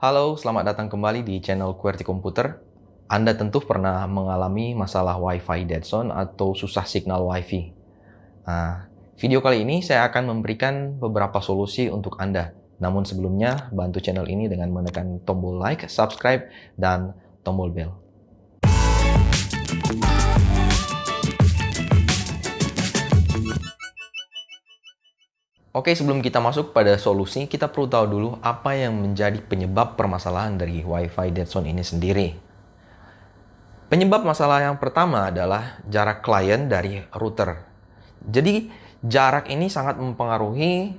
Halo, selamat datang kembali di channel QWERTY Komputer. Anda tentu pernah mengalami masalah Wi-Fi dead zone atau susah signal Wi-Fi. Video kali ini saya akan memberikan beberapa solusi untuk Anda. Namun sebelumnya, bantu channel ini dengan menekan tombol like, subscribe, dan tombol bell. Oke, sebelum kita masuk pada solusi, kita perlu tahu dulu apa yang menjadi penyebab permasalahan dari Wi-Fi dead zone ini sendiri. Penyebab masalah yang pertama adalah jarak klien dari router. Jadi, jarak ini sangat mempengaruhi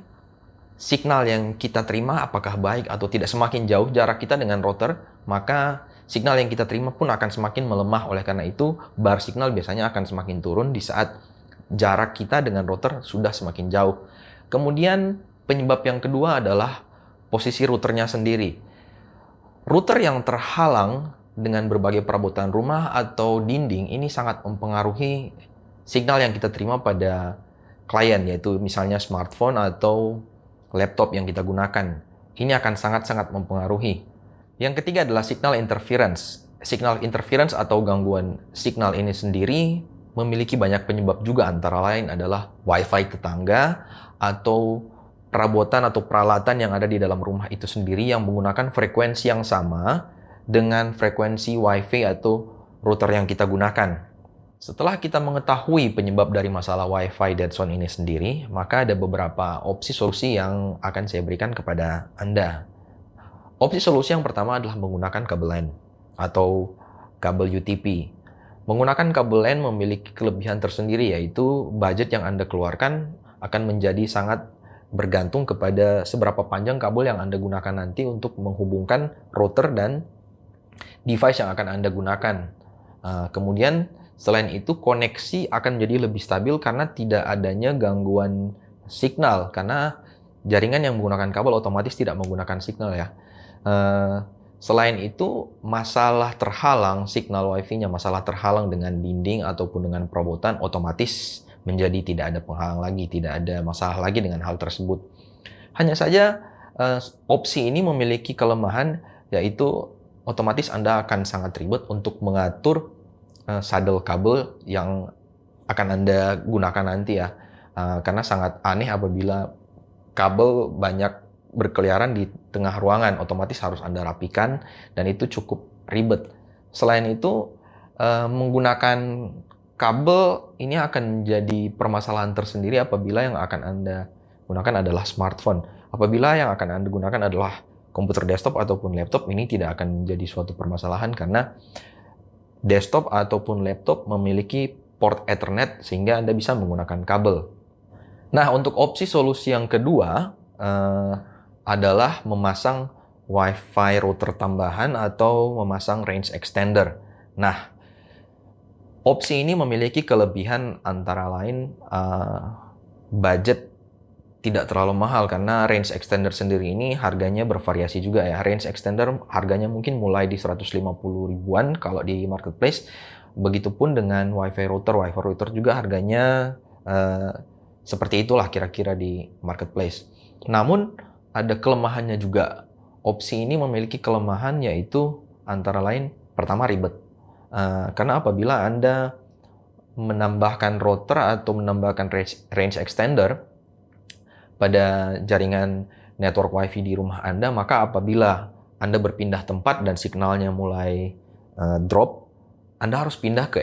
signal yang kita terima apakah baik atau tidak. Semakin jauh jarak kita dengan router, maka signal yang kita terima pun akan semakin melemah. Oleh karena itu, bar signal biasanya akan semakin turun di saat jarak kita dengan router sudah semakin jauh. Kemudian penyebab yang kedua adalah posisi routernya sendiri. Router yang terhalang dengan berbagai perabotan rumah atau dinding ini sangat mempengaruhi signal yang kita terima pada klien, yaitu misalnya smartphone atau laptop yang kita gunakan. Ini akan sangat-sangat mempengaruhi. Yang ketiga adalah signal interference. Signal interference atau gangguan signal ini sendiri memiliki banyak penyebab juga, antara lain adalah Wi-Fi tetangga atau perabotan atau peralatan yang ada di dalam rumah itu sendiri yang menggunakan frekuensi yang sama dengan frekuensi Wi-Fi atau router yang kita gunakan. Setelah kita mengetahui penyebab dari masalah Wi-Fi dead zone ini sendiri, maka ada beberapa opsi solusi yang akan saya berikan kepada Anda. Opsi solusi yang pertama adalah menggunakan kabel LAN atau kabel UTP. Menggunakan kabel LAN memiliki kelebihan tersendiri, yaitu budget yang Anda keluarkan akan menjadi sangat bergantung kepada seberapa panjang kabel yang Anda gunakan nanti untuk menghubungkan router dan device yang akan Anda gunakan. Kemudian selain itu, koneksi akan menjadi lebih stabil karena tidak adanya gangguan signal, karena jaringan yang menggunakan kabel otomatis tidak menggunakan signal ya. Selain itu, masalah terhalang signal Wi-Fi-nya, masalah terhalang dengan dinding ataupun dengan perabotan otomatis menjadi tidak ada penghalang lagi, tidak ada masalah lagi dengan hal tersebut. Hanya saja opsi ini memiliki kelemahan, yaitu otomatis Anda akan sangat ribet untuk mengatur saddle kabel yang akan Anda gunakan nanti ya. Karena sangat aneh apabila kabel banyak berkeliaran di tengah ruangan, otomatis harus Anda rapikan dan itu cukup ribet. Selain itu, menggunakan kabel ini akan menjadi permasalahan tersendiri apabila yang akan Anda gunakan adalah smartphone. Apabila yang akan Anda gunakan adalah komputer desktop ataupun laptop, ini tidak akan menjadi suatu permasalahan karena desktop ataupun laptop memiliki port Ethernet sehingga Anda bisa menggunakan kabel. Nah, untuk opsi solusi yang kedua adalah memasang Wi-Fi router tambahan atau memasang range extender. Nah, opsi ini memiliki kelebihan antara lain budget tidak terlalu mahal karena range extender sendiri ini harganya bervariasi juga ya. Range extender harganya mungkin mulai di 150 ribuan kalau di marketplace. Begitupun dengan Wi-Fi router. Wi-Fi router juga harganya seperti itulah kira-kira di marketplace. Namun ada kelemahannya juga. Opsi ini memiliki kelemahan, yaitu antara lain pertama ribet. Karena apabila Anda menambahkan router atau menambahkan range extender pada jaringan network Wi-Fi di rumah Anda, maka apabila Anda berpindah tempat dan signalnya mulai drop, Anda harus pindah ke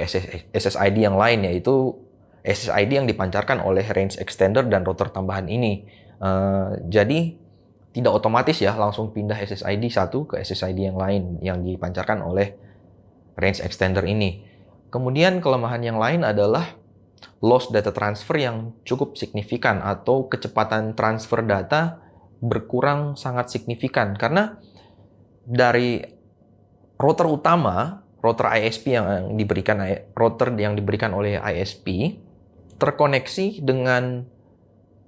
SSID yang lain, yaitu SSID yang dipancarkan oleh range extender dan router tambahan ini. Jadi tidak otomatis ya langsung pindah SSID satu ke SSID yang lain yang dipancarkan oleh range extender ini. Kemudian kelemahan yang lain adalah loss data transfer yang cukup signifikan atau kecepatan transfer data berkurang sangat signifikan karena dari router utama, router yang diberikan oleh ISP terkoneksi dengan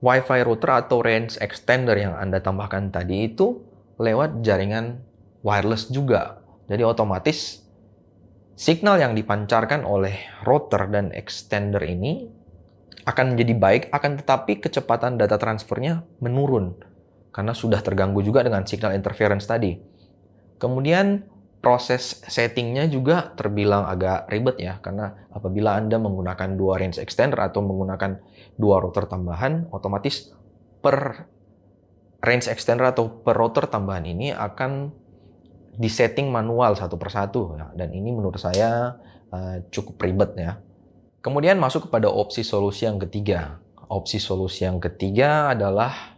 Wi-Fi router atau range extender yang Anda tambahkan tadi itu lewat jaringan wireless juga. Jadi otomatis signal yang dipancarkan oleh router dan extender ini akan menjadi baik, akan tetapi kecepatan data transfernya menurun karena sudah terganggu juga dengan signal interference tadi. Kemudian proses settingnya juga terbilang agak ribet ya, karena apabila Anda menggunakan dua range extender atau menggunakan dua router tambahan, otomatis per range extender atau per router tambahan ini akan disetting manual satu persatu ya, dan ini menurut saya cukup ribet ya. Kemudian masuk kepada opsi solusi yang ketiga. Opsi solusi yang ketiga adalah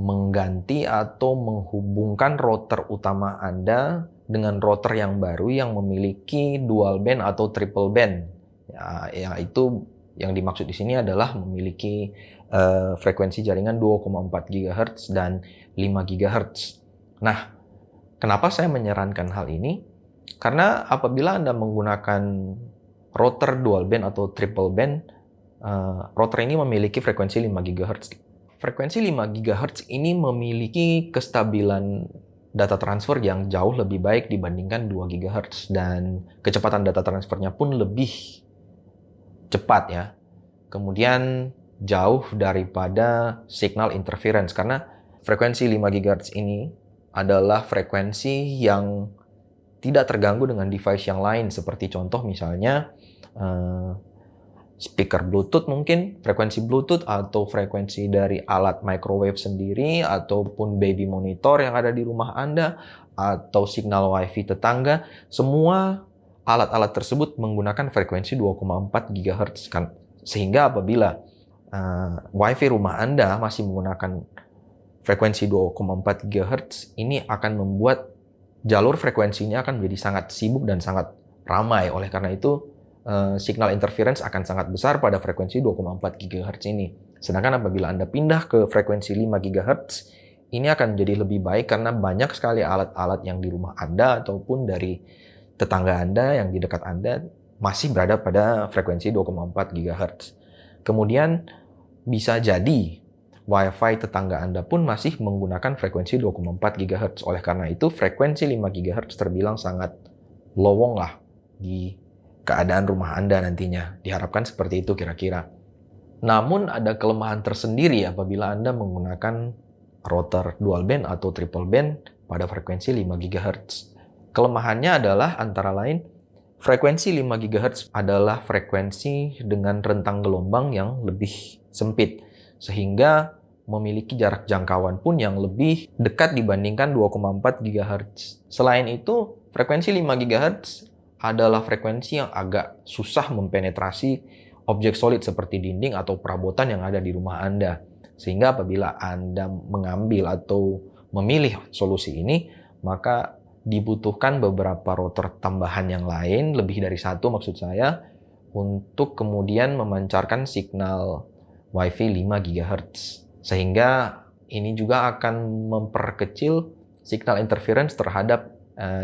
mengganti atau menghubungkan router utama Anda dengan router yang baru yang memiliki dual band atau triple band. Ya, yaitu yang dimaksud di sini adalah memiliki frekuensi jaringan 2,4 GHz dan 5 GHz. Nah, kenapa saya menyarankan hal ini? Karena apabila Anda menggunakan router dual band atau triple band, router ini memiliki frekuensi 5 GHz. Frekuensi 5 GHz ini memiliki kestabilan data transfer yang jauh lebih baik dibandingkan 2 GHz, dan kecepatan data transfernya pun lebih cepat ya. Kemudian jauh daripada signal interference, karena frekuensi 5 GHz ini adalah frekuensi yang tidak terganggu dengan device yang lain, seperti contoh misalnya speaker Bluetooth mungkin, frekuensi Bluetooth atau frekuensi dari alat microwave sendiri, ataupun baby monitor yang ada di rumah Anda, atau signal WiFi tetangga. Semua alat-alat tersebut menggunakan frekuensi 2,4 GHz. Sehingga apabila WiFi rumah Anda masih menggunakan frekuensi 2,4 GHz, ini akan membuat jalur frekuensinya akan menjadi sangat sibuk dan sangat ramai. Oleh karena itu, signal interference akan sangat besar pada frekuensi 2,4 GHz ini. Sedangkan apabila Anda pindah ke frekuensi 5 GHz, ini akan menjadi lebih baik karena banyak sekali alat-alat yang di rumah Anda ataupun dari tetangga Anda yang di dekat Anda masih berada pada frekuensi 2,4 GHz. Kemudian bisa jadi WiFi tetangga Anda pun masih menggunakan frekuensi 2,4 GHz. Oleh karena itu, frekuensi 5 GHz terbilang sangat lowong lah di keadaan rumah Anda nantinya. Diharapkan seperti itu kira-kira. Namun ada kelemahan tersendiri apabila Anda menggunakan router dual band atau triple band pada frekuensi 5 GHz. Kelemahannya adalah antara lain, frekuensi 5 GHz adalah frekuensi dengan rentang gelombang yang lebih sempit, sehingga memiliki jarak jangkauan pun yang lebih dekat dibandingkan 2,4 GHz. Selain itu, frekuensi 5 GHz adalah frekuensi yang agak susah mempenetrasi objek solid seperti dinding atau perabotan yang ada di rumah Anda. Sehingga apabila Anda mengambil atau memilih solusi ini, maka dibutuhkan beberapa router tambahan yang lain, lebih dari satu maksud saya, untuk kemudian memancarkan signal WiFi 5 GHz. Sehingga ini juga akan memperkecil signal interference terhadap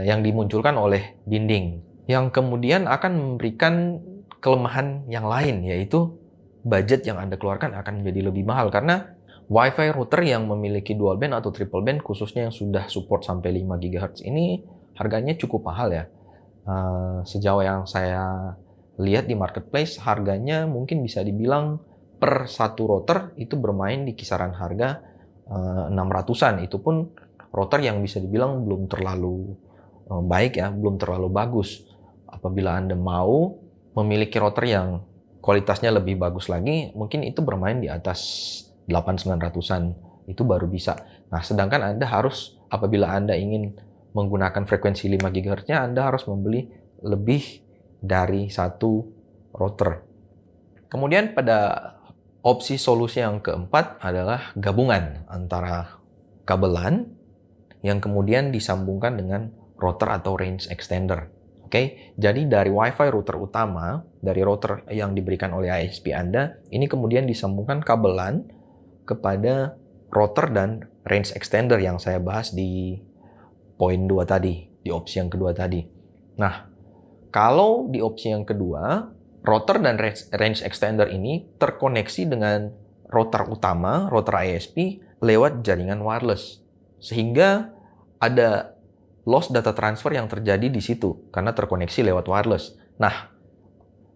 yang dimunculkan oleh dinding, yang kemudian akan memberikan kelemahan yang lain, yaitu budget yang Anda keluarkan akan menjadi lebih mahal, karena WiFi router yang memiliki dual band atau triple band, khususnya yang sudah support sampai 5 GHz ini, harganya cukup mahal ya. Sejauh yang saya lihat di marketplace, harganya mungkin bisa dibilang per satu router itu bermain di kisaran harga 600-an. Itu pun router yang bisa dibilang belum terlalu baik ya, belum terlalu bagus. Apabila Anda mau memiliki router yang kualitasnya lebih bagus lagi, mungkin itu bermain di atas 800-900-an, itu baru bisa. Nah, sedangkan Anda harus, apabila Anda ingin menggunakan frekuensi 5 GHz-nya, Anda harus membeli lebih dari satu router. Kemudian pada opsi solusi yang keempat adalah gabungan antara kabel LAN yang kemudian disambungkan dengan router atau range extender. Oke, jadi dari WiFi router utama, dari router yang diberikan oleh ISP Anda, ini kemudian disambungkan kabel LAN kepada router dan range extender yang saya bahas di poin 2 tadi, di opsi yang kedua tadi. Nah, kalau di opsi yang kedua, router dan range extender ini terkoneksi dengan router utama, router ISP, lewat jaringan wireless. Sehingga ada loss data transfer yang terjadi di situ karena terkoneksi lewat wireless. Nah,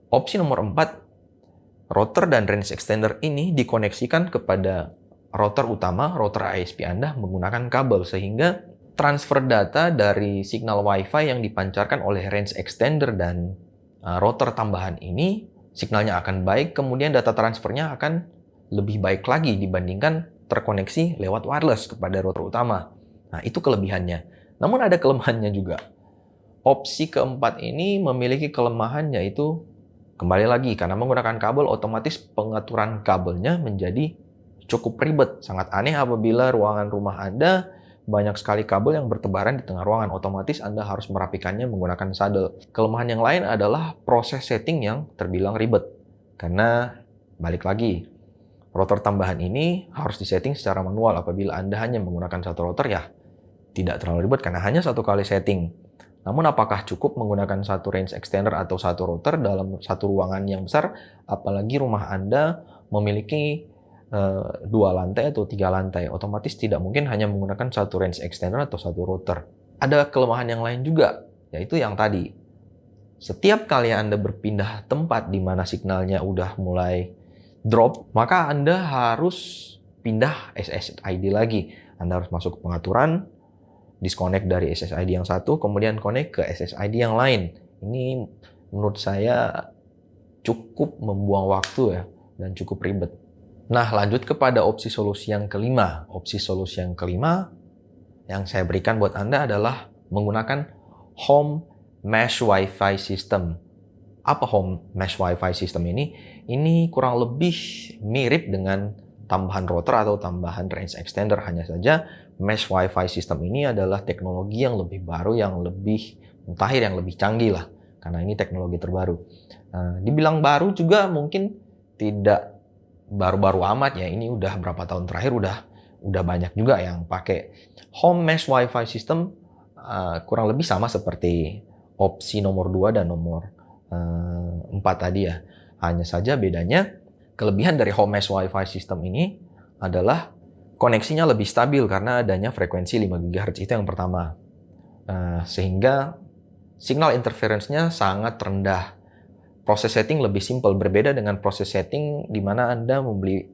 opsi nomor 4, router dan range extender ini dikoneksikan kepada router utama, router ISP Anda menggunakan kabel, sehingga transfer data dari signal Wi-Fi yang dipancarkan oleh range extender dan router tambahan ini, signalnya akan baik, kemudian data transfernya akan lebih baik lagi dibandingkan terkoneksi lewat wireless kepada router utama. Nah, itu kelebihannya. Namun ada kelemahannya juga. Opsi keempat ini memiliki kelemahan, yaitu kembali lagi, karena menggunakan kabel, otomatis pengaturan kabelnya menjadi cukup ribet. Sangat aneh apabila ruangan rumah Anda banyak sekali kabel yang bertebaran di tengah ruangan. Otomatis Anda harus merapikannya menggunakan sadel. Kelemahan yang lain adalah proses setting yang terbilang ribet. Karena, balik lagi, router tambahan ini harus disetting secara manual. Apabila Anda hanya menggunakan satu router, ya tidak terlalu ribet karena hanya satu kali setting. Namun apakah cukup menggunakan satu range extender atau satu router dalam satu ruangan yang besar? Apalagi rumah Anda memiliki 2 lantai atau 3 lantai, otomatis tidak mungkin hanya menggunakan satu range extender atau satu router. Ada kelemahan yang lain juga, yaitu yang tadi. Setiap kali Anda berpindah tempat di mana signalnya udah mulai drop, maka Anda harus pindah SSID lagi. Anda harus masuk ke pengaturan, disconnect dari SSID yang satu, kemudian connect ke SSID yang lain. Ini menurut saya cukup membuang waktu ya, dan cukup ribet. Nah, lanjut kepada opsi solusi yang kelima. Opsi solusi yang kelima yang saya berikan buat Anda adalah menggunakan Home Mesh Wi-Fi System. Apa Home Mesh Wi-Fi System ini? Ini kurang lebih mirip dengan tambahan router atau tambahan range extender. Hanya saja Mesh Wi-Fi System ini adalah teknologi yang lebih baru, yang lebih mutakhir, yang lebih canggih lah. Karena ini teknologi terbaru. Dibilang baru juga mungkin tidak baru-baru amat ya, ini udah berapa tahun terakhir udah banyak juga yang pakai. Home Mesh Wi-Fi System kurang lebih sama seperti opsi nomor 2 dan nomor 4 tadi ya. Hanya saja bedanya, kelebihan dari Home Mesh Wi-Fi System ini adalah koneksinya lebih stabil karena adanya frekuensi 5 GHz, itu yang pertama. Sehingga signal interference-nya sangat rendah. Proses setting lebih simpel, berbeda dengan proses setting di mana Anda membeli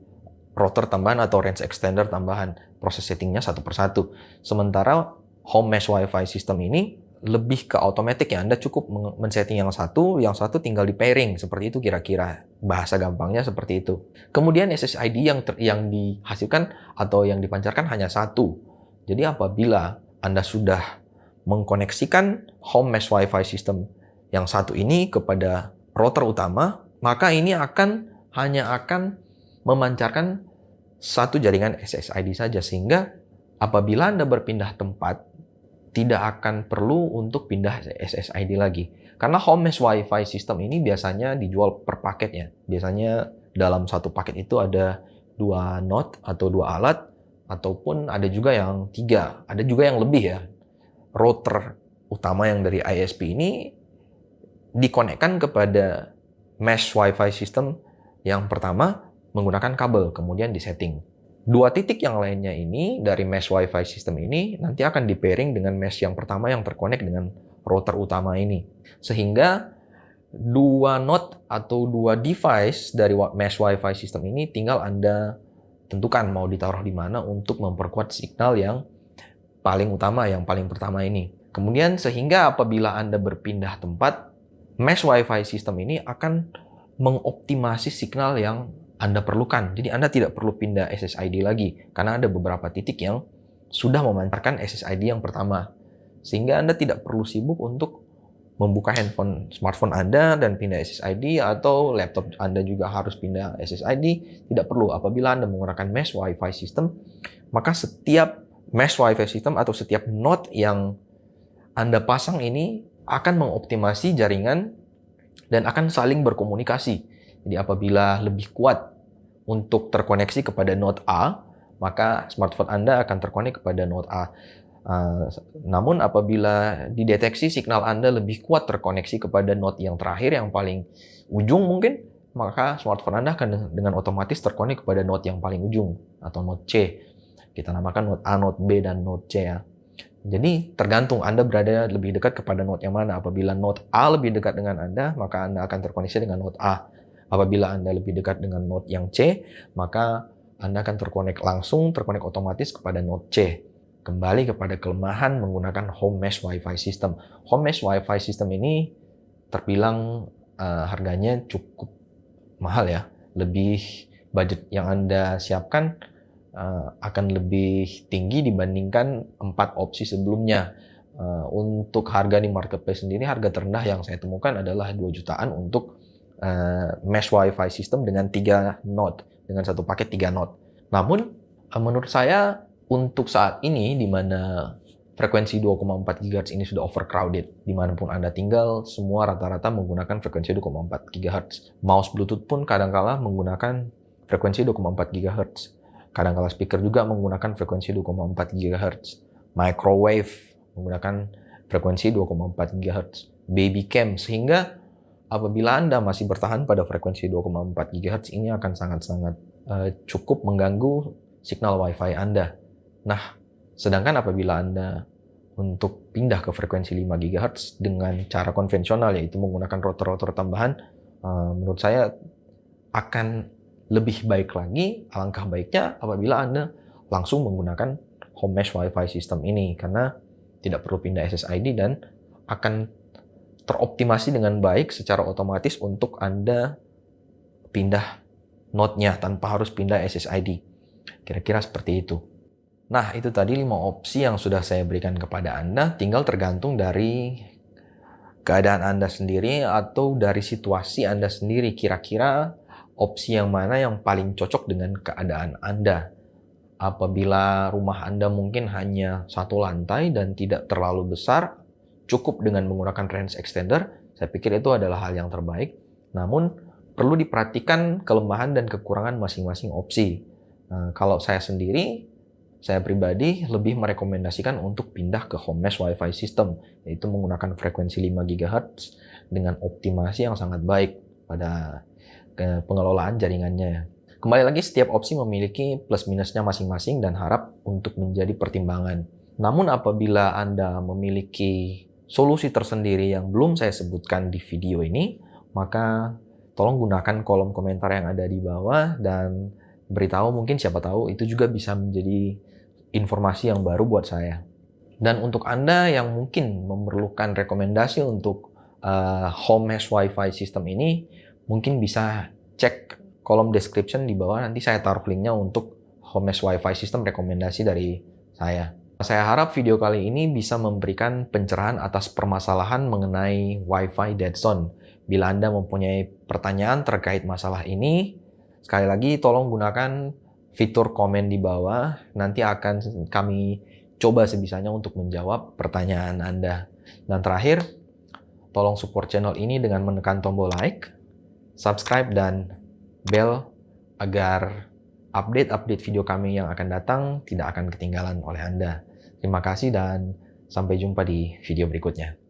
router tambahan atau range extender tambahan. Proses settingnya satu persatu. Sementara Home Mesh Wi-Fi System ini lebih ke automatic ya. Anda cukup men-setting yang satu tinggal di pairing. Seperti itu kira-kira. Bahasa gampangnya seperti itu. Kemudian SSID yang dihasilkan atau yang dipancarkan hanya satu. Jadi apabila Anda sudah mengkoneksikan Home Mesh Wi-Fi System yang satu ini kepada router utama, maka ini hanya akan memancarkan satu jaringan SSID saja, sehingga apabila Anda berpindah tempat, tidak akan perlu untuk pindah SSID lagi. Karena Home Mesh Wi-Fi System ini biasanya dijual per paketnya. Biasanya dalam satu paket itu ada 2 node atau 2 alat, ataupun ada juga yang 3, ada juga yang lebih ya. Router utama yang dari ISP ini dikonekkan kepada Mesh Wi-Fi System yang pertama menggunakan kabel, kemudian disetting. 2 titik yang lainnya ini dari Mesh Wi-Fi System ini nanti akan di-pairing dengan mesh yang pertama yang terkonek dengan router utama ini. Sehingga 2 node atau 2 device dari Mesh Wi-Fi System ini tinggal Anda tentukan mau ditaruh di mana untuk memperkuat signal yang paling utama, yang paling pertama ini. Kemudian sehingga apabila Anda berpindah tempat, Mesh Wi-Fi System ini akan mengoptimasi signal yang Anda perlukan. Jadi Anda tidak perlu pindah SSID lagi, karena ada beberapa titik yang sudah memancarkan SSID yang pertama. Sehingga Anda tidak perlu sibuk untuk membuka smartphone Anda dan pindah SSID, atau laptop Anda juga harus pindah SSID. Tidak perlu. Apabila Anda menggunakan Mesh Wi-Fi System, maka setiap Mesh Wi-Fi System atau setiap node yang Anda pasang ini akan mengoptimasi jaringan dan akan saling berkomunikasi. Jadi apabila lebih kuat untuk terkoneksi kepada node A, maka smartphone Anda akan terkonek kepada node A. Namun apabila dideteksi signal Anda lebih kuat terkoneksi kepada node yang terakhir, yang paling ujung mungkin, maka smartphone Anda akan dengan otomatis terkonek kepada node yang paling ujung atau node C. Kita namakan node A, node B, dan node C ya. Jadi tergantung Anda berada lebih dekat kepada node yang mana. Apabila node A lebih dekat dengan Anda, maka Anda akan terkoneksi dengan node A. Apabila Anda lebih dekat dengan node yang C, maka Anda akan terkonek otomatis kepada node C. kembali kepada kelemahan menggunakan home mesh Wi-Fi system. Home mesh Wi-Fi system ini terbilang harganya cukup mahal ya. Lebih budget yang Anda siapkan akan lebih tinggi dibandingkan 4 opsi sebelumnya. Untuk harga di marketplace sendiri, harga terendah yang saya temukan adalah 2 jutaan untuk mesh Wi-Fi system dengan 3 node, dengan satu paket 3 node. Namun, menurut saya untuk saat ini, di mana frekuensi 2,4 GHz ini sudah overcrowded, dimanapun Anda tinggal, semua rata-rata menggunakan frekuensi 2,4 GHz. Mouse Bluetooth pun kadang-kala menggunakan frekuensi 2,4 GHz. Kadang-kala speaker juga menggunakan frekuensi 2,4 GHz. Microwave menggunakan frekuensi 2,4 GHz. Baby cam, sehingga apabila Anda masih bertahan pada frekuensi 2,4 GHz, ini akan sangat-sangat cukup mengganggu signal Wi-Fi Anda. Nah, sedangkan apabila Anda untuk pindah ke frekuensi 5 GHz dengan cara konvensional, yaitu menggunakan router-router tambahan, menurut saya akan lebih baik lagi. Alangkah baiknya apabila Anda langsung menggunakan home mesh Wi-Fi system ini, karena tidak perlu pindah SSID dan akan teroptimasi dengan baik secara otomatis untuk Anda pindah node-nya tanpa harus pindah SSID. Kira-kira seperti itu. Nah, itu tadi 5 opsi yang sudah saya berikan kepada Anda. Tinggal tergantung dari keadaan Anda sendiri atau dari situasi Anda sendiri. Kira-kira opsi yang mana yang paling cocok dengan keadaan Anda. Apabila rumah Anda mungkin hanya 1 lantai dan tidak terlalu besar, cukup dengan menggunakan range extender, saya pikir itu adalah hal yang terbaik. Namun, perlu diperhatikan kelemahan dan kekurangan masing-masing opsi. Kalau saya sendiri, saya pribadi lebih merekomendasikan untuk pindah ke home mesh Wi-Fi system, yaitu menggunakan frekuensi 5 GHz dengan optimasi yang sangat baik pada pengelolaan jaringannya. Kembali lagi, setiap opsi memiliki plus minusnya masing-masing dan harap untuk menjadi pertimbangan. Namun apabila Anda memiliki solusi tersendiri yang belum saya sebutkan di video ini, maka tolong gunakan kolom komentar yang ada di bawah dan beritahu, mungkin siapa tahu itu juga bisa menjadi informasi yang baru buat saya. Dan untuk Anda yang mungkin memerlukan rekomendasi untuk home mesh Wi-Fi system ini, mungkin bisa cek kolom description di bawah, nanti saya taruh linknya untuk home mesh Wi-Fi system rekomendasi dari saya. Saya harap video kali ini bisa memberikan pencerahan atas permasalahan mengenai Wi-Fi dead zone. Bila Anda mempunyai pertanyaan terkait masalah ini, sekali lagi tolong gunakan fitur komen di bawah. Nanti akan kami coba sebisanya untuk menjawab pertanyaan Anda. Dan terakhir, tolong support channel ini dengan menekan tombol like, subscribe, dan bell agar update-update video kami yang akan datang tidak akan ketinggalan oleh Anda. Terima kasih dan sampai jumpa di video berikutnya.